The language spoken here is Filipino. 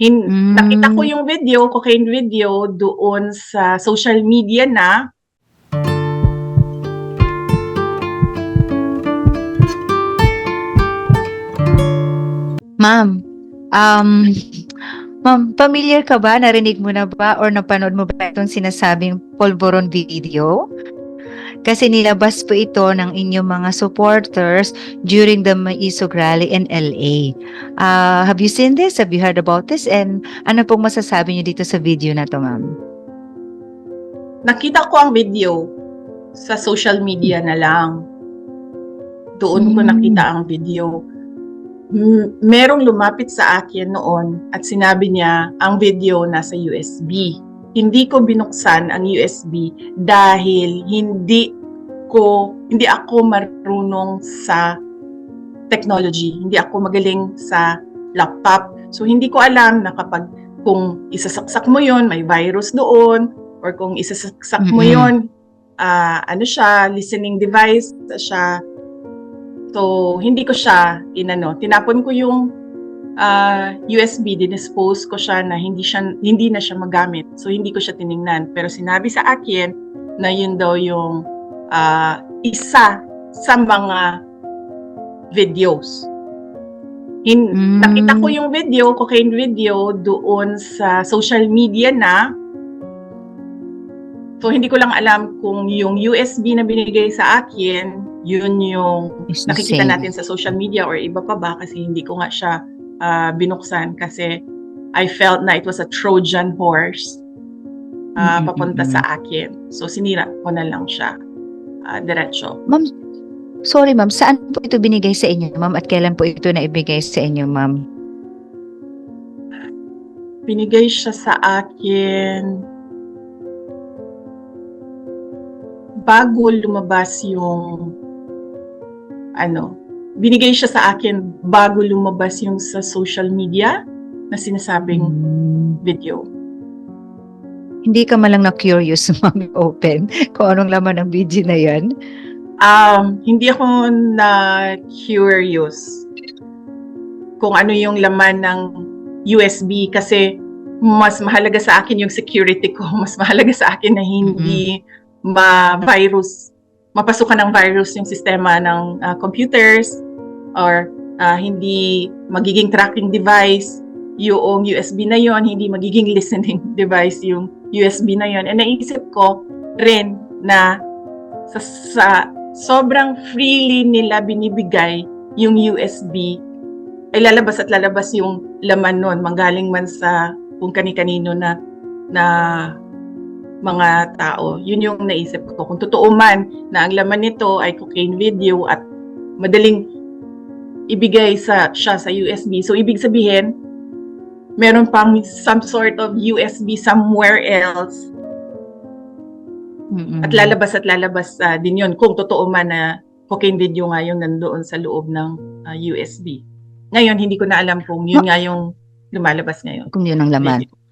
Nakita ko Hmm. yung video, cocaine video, doon sa social media na Ma'am, um, ma'am, familiar ka ba? Narinig mo na ba or napanood mo ba itong sinasabing polvoron video? Kasi nilabas po ito ng inyong mga supporters during the Maisog Rally in LA. Have you seen this? Have you heard about this? And ano pong masasabi niyo dito sa video na to, ma'am? nakita ko ang video sa social media na lang. Doon ko nakita ang video. Merong lumapit sa akin noon at sinabi niya ang video nasa USB. Hindi ko binuksan ang USB dahil hindi ako marunong sa technology. Hindi ako magaling sa laptop. So hindi ko alam na kung isasaksak mo yon may virus doon, or kung isasaksak mo yon listening device siya. So hindi ko siya tinapon ko yung USB, dinispose ko siya na hindi na siya magamit. So hindi ko siya tiningnan. Pero sinabi sa akin na yun daw yung isa sa mga videos. Nakita ko yung video, cocaine video, doon sa social media na. So hindi ko lang alam kung yung USB na binigay sa akin, yun yung nakikita natin sa social media or iba pa ba, kasi hindi ko nga siya binuksan kasi I felt na it was a Trojan horse papunta sa akin. So sinira ko na lang siya diretso. Ma'am, sorry ma'am, saan po ito binigay sa inyo, ma'am, at kailan po ito naibigay sa inyo, ma'am? Binigay siya sa akin bago lumabas yung binigay siya sa akin bago lumabas yung sa social media na sinasabing video. Hindi ka malang na-curious, ma'am, open kung anong laman ng video na yan? Hindi ako na-curious kung ano yung laman ng USB kasi mas mahalaga sa akin yung security ko. Mas mahalaga sa akin na hindi mapasukan ng virus yung sistema ng computers, or hindi magiging tracking device yung USB na yon, hindi magiging listening device yung USB na yon. And naisip ko rin na sa sobrang freely nila binibigay yung USB, ay lalabas at lalabas yung laman nun, manggaling man sa kung kani-kanino na mga tao. Yun yung naisip ko. Kung totoo man na ang laman nito ay cocaine video at madaling ibigay siya sa USB, so ibig sabihin meron pang some sort of USB somewhere else. At lalabas din yun kung totoo man na cocaine video nga yung nandoon sa loob ng USB. Ngayon, hindi ko na alam kung yun nga yung lumalabas ngayon. Kung yun ang laman. Video.